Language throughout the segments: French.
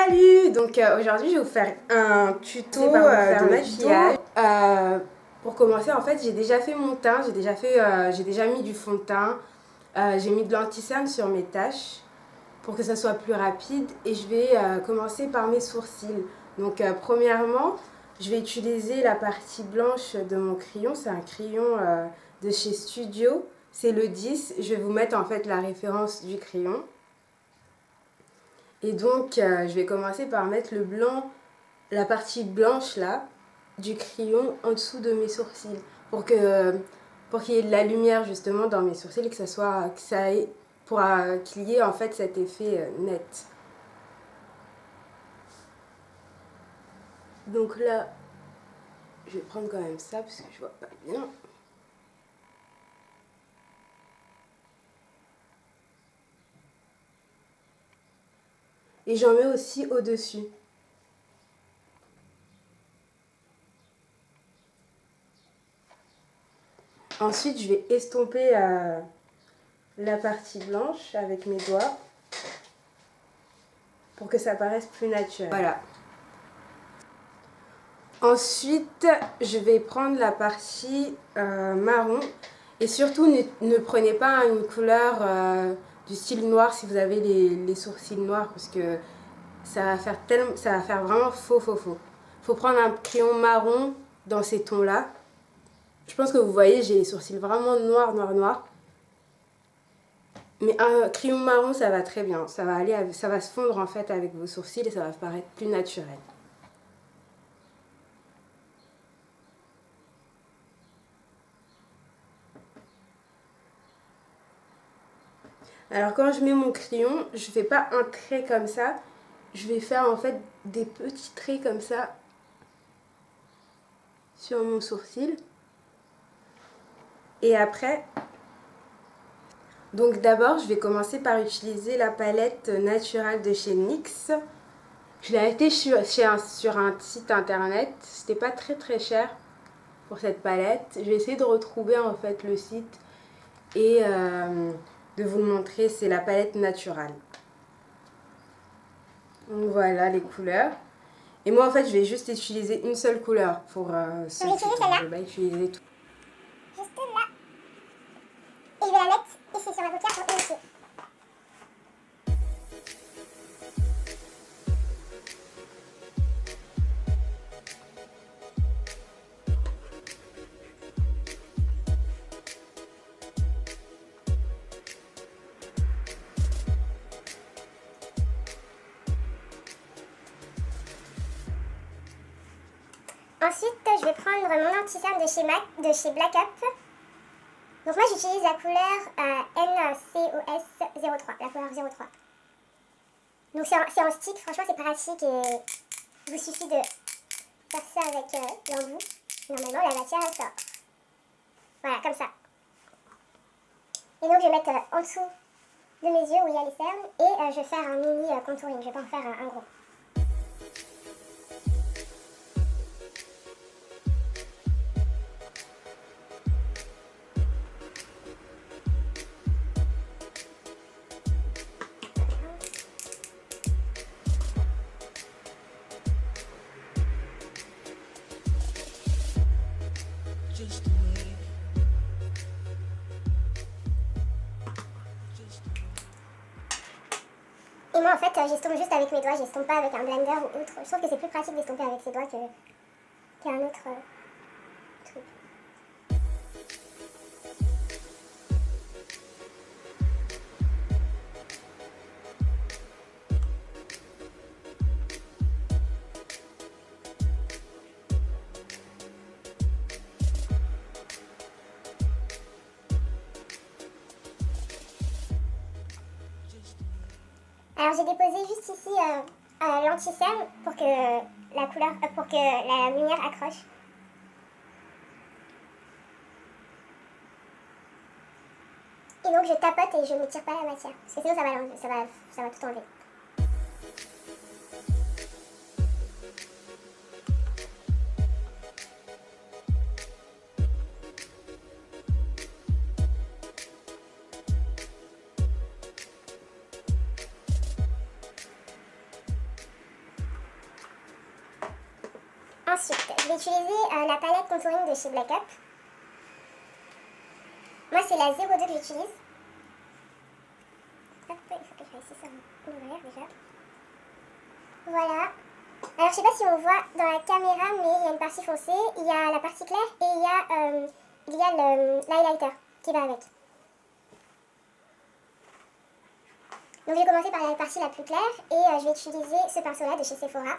Salut! Donc aujourd'hui je vais vous faire un tuto de maquillage. Pour commencer, en fait, j'ai déjà fait mon teint, j'ai déjà mis du fond de teint, j'ai mis de l'anti-cerne sur mes taches pour que ça soit plus rapide et je vais commencer par mes sourcils. Donc premièrement, je vais utiliser la partie blanche de mon crayon, c'est un crayon de chez Studio, c'est le 10, je vais vous mettre en fait la référence du crayon. Et donc, je vais commencer par mettre le blanc, la partie blanche là, du crayon en dessous de mes sourcils. Pour qu'il y ait de la lumière justement dans mes sourcils et qu'il y ait en fait cet effet net. Donc là, je vais prendre quand même ça parce que je vois pas bien. Et j'en mets aussi au-dessus. Ensuite, je vais estomper la partie blanche avec mes doigts pour que ça paraisse plus naturel. Voilà. Ensuite, je vais prendre la partie marron. Et surtout, ne prenez pas une couleur du style noir si vous avez les sourcils noirs parce que ça va faire vraiment faux. Faut prendre un crayon marron dans ces tons-là. Je pense que vous voyez, j'ai les sourcils vraiment noirs. Mais un crayon marron, ça va très bien. Ça va se fondre en fait avec vos sourcils et ça va paraître plus naturel. Alors quand je mets mon crayon, je fais pas un trait comme ça. Je vais faire en fait des petits traits comme ça sur mon sourcil. Et après, donc d'abord je vais commencer par utiliser la palette naturelle de chez NYX. Je l'ai achetée sur un site internet. C'était pas très cher pour cette palette. Je vais essayer de retrouver en fait le site et de vous le montrer. C'est la palette naturelle. Donc voilà les couleurs. Et moi en fait je vais juste utiliser une seule couleur pour ce tuto. Je vais pas utiliser tout. Juste là. Et je vais la mettre ici sur ma paupière pour initier. Ensuite, je vais prendre mon anti-cerne de chez Black Up. Donc moi j'utilise la couleur NCOS 03, la couleur 03. Donc c'est en stick, franchement c'est pratique et il vous suffit de faire ça avec l'embout. Normalement la matière elle sort. Voilà, comme ça. Et donc je vais mettre en dessous de mes yeux où il y a les cernes et je vais faire un mini contouring, je vais pas en faire un gros. Et moi en fait j'estompe juste avec mes doigts, j'estompe pas avec un blender ou autre. Je trouve que c'est plus pratique d'estomper avec ses doigts qu'un autre truc. Alors j'ai déposé juste ici l'anti-cerne pour que la lumière accroche. Et donc je tapote et je ne tire pas la matière, parce que sinon ça va tout enlever. Ensuite, je vais utiliser la palette contouring de chez Black Up. Moi, c'est la 02 que j'utilise. Hop, il faut que je réussisse à l'ouvrir déjà. Voilà. Alors, je sais pas si on voit dans la caméra, mais il y a une partie foncée, il y a la partie claire et il y a l'highlighter qui va avec. Donc, je vais commencer par la partie la plus claire et je vais utiliser ce pinceau-là de chez Sephora.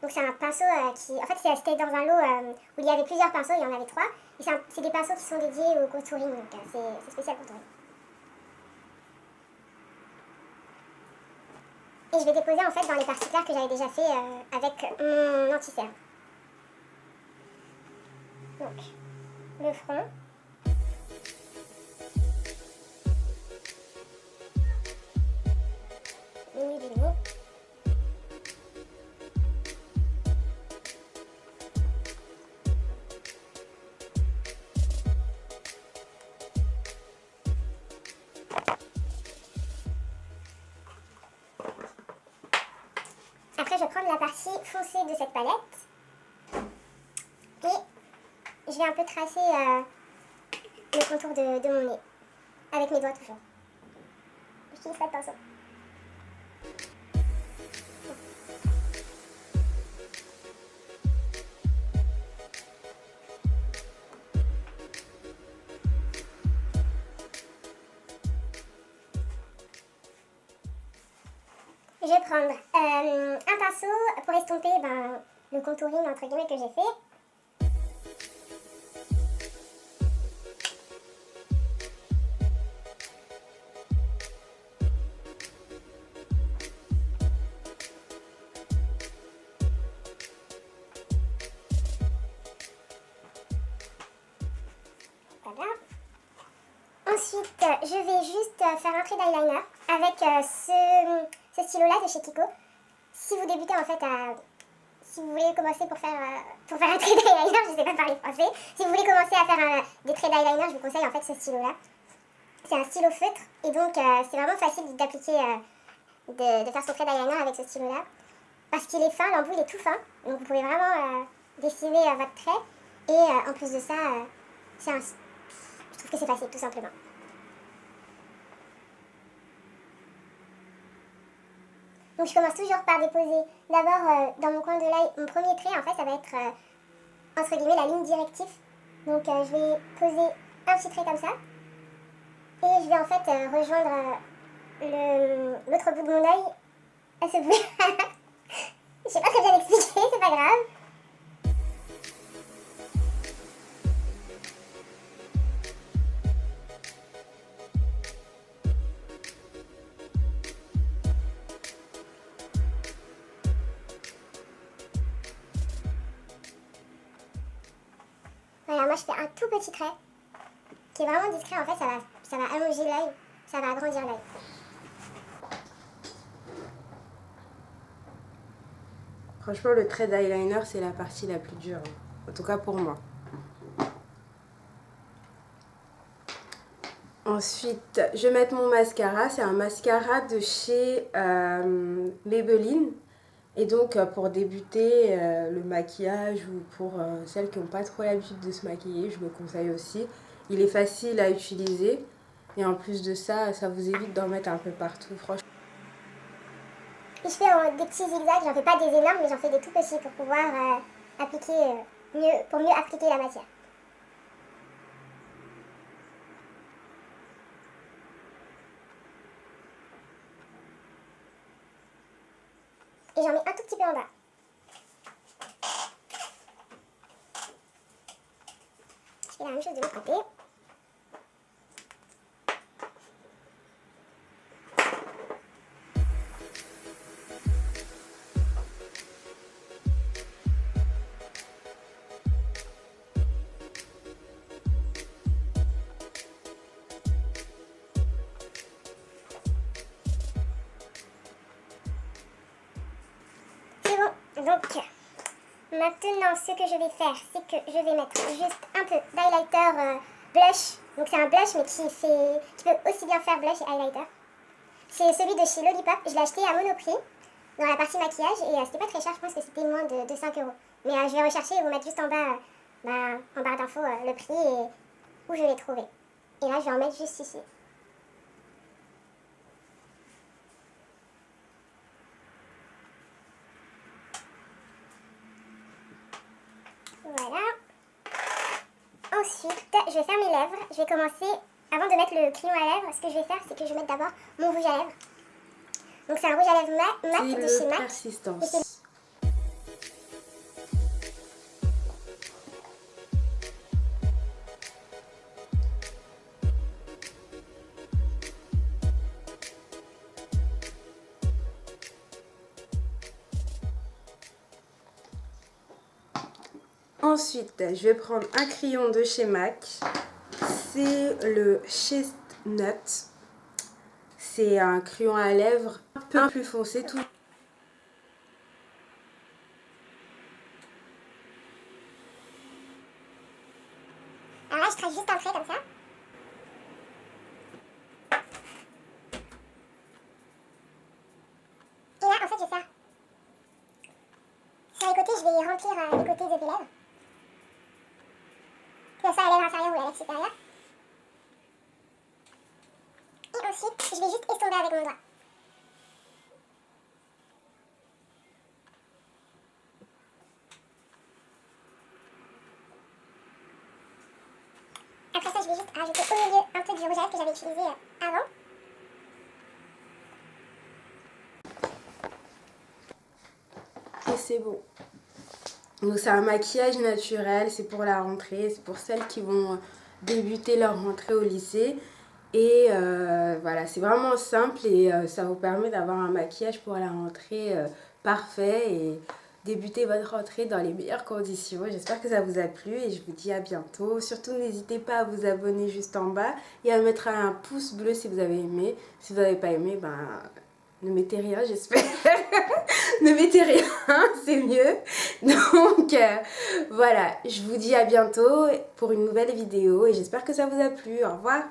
Donc, c'est un pinceau qui... En fait, c'était dans un lot où il y avait plusieurs pinceaux, il y en avait 3. Et c'est des pinceaux qui sont dédiés au contouring, donc c'est spécial contouring. Et je vais déposer en fait dans les parties claires que j'avais déjà fait avec mon anti-cerne. Donc, le front. Les nuits du nez. Après, je vais prendre la partie foncée de cette palette et je vais un peu tracer le contour de mon nez avec mes doigts toujours. J'utilise pas de pinceau. Je vais prendre un pinceau pour estomper le contouring entre guillemets que j'ai fait. Voilà. Ensuite, je vais juste faire un trait d'eyeliner avec ce stylo-là de chez Kiko. Si vous débutez en fait si vous voulez commencer pour faire un trait d'eyeliner, je ne sais pas parler français, si vous voulez commencer à faire des traits d'eyeliner, je vous conseille en fait ce stylo-là. C'est un stylo feutre et donc c'est vraiment facile d'appliquer, de faire son trait d'eyeliner avec ce stylo-là. Parce qu'il est fin, l'embout il est tout fin, donc vous pouvez vraiment dessiner votre trait. Et en plus de ça, je trouve que c'est facile tout simplement. Donc je commence toujours par déposer d'abord dans mon coin de l'œil mon premier trait. En fait, ça va être entre guillemets la ligne directive. Donc je vais poser un petit trait comme ça. Et je vais en fait rejoindre l'autre bout de mon œil à ce bout. Je sais pas très bien expliquer, c'est pas grave. Voilà, moi je fais un tout petit trait qui est vraiment discret. En fait, ça va allonger l'œil, ça va agrandir l'œil. Franchement, le trait d'eyeliner, c'est la partie la plus dure. En tout cas pour moi. Ensuite, je vais mettre mon mascara. C'est un mascara de chez Maybelline. Et donc, pour débuter le maquillage ou pour celles qui n'ont pas trop l'habitude de se maquiller, je me conseille aussi. Il est facile à utiliser. Et en plus de ça, ça vous évite d'en mettre un peu partout, franchement. Et je fais des petits zigzags, j'en fais pas des énormes, mais j'en fais des tout petits pour pouvoir appliquer pour mieux appliquer la matière. Et j'en mets un tout petit peu en bas. Je fais la même chose de l'autre côté. Donc, maintenant, ce que je vais faire, c'est que je vais mettre juste un peu d'highlighter blush. Donc, c'est un blush, mais qui peut aussi bien faire blush et highlighter. C'est celui de chez Lollipop. Je l'ai acheté à Monoprix, dans la partie maquillage, et c'était pas très cher. Je pense que c'était moins de 5 €. Mais je vais rechercher et vous mettre juste en bas, en barre d'infos, le prix et où je l'ai trouvé. Et là, je vais en mettre juste ici. Voilà. Ensuite, je vais faire mes lèvres. Je vais commencer, avant de mettre le crayon à lèvres, ce que je vais faire, c'est que je vais mettre d'abord mon rouge à lèvres. Donc c'est un rouge à lèvres mat de chez MAC. Persistance. Ensuite, je vais prendre un crayon de chez MAC. C'est le Chestnut. C'est un crayon à lèvres un peu plus foncé. Alors là, je trace juste un trait comme ça. Et là, en fait, je vais faire. Sur les côtés, je vais remplir les côtés de mes lèvres. Que ce soit la lèvre inférieure ou la lèvre supérieure. Et ensuite, je vais juste estomper avec mon doigt. Après ça, je vais juste rajouter au milieu un peu du rouge à lèvres que j'avais utilisé avant. Et c'est bon. Donc c'est un maquillage naturel, c'est pour la rentrée, c'est pour celles qui vont débuter leur rentrée au lycée. Et voilà, c'est vraiment simple et ça vous permet d'avoir un maquillage pour la rentrée parfait et débuter votre rentrée dans les meilleures conditions. J'espère que ça vous a plu et je vous dis à bientôt. Surtout n'hésitez pas à vous abonner juste en bas et à mettre un pouce bleu si vous avez aimé. Si vous n'avez pas aimé, ben ne mettez rien, j'espère. Ne mettez rien, c'est mieux. Donc voilà, je vous dis à bientôt pour une nouvelle vidéo et j'espère que ça vous a plu. Au revoir.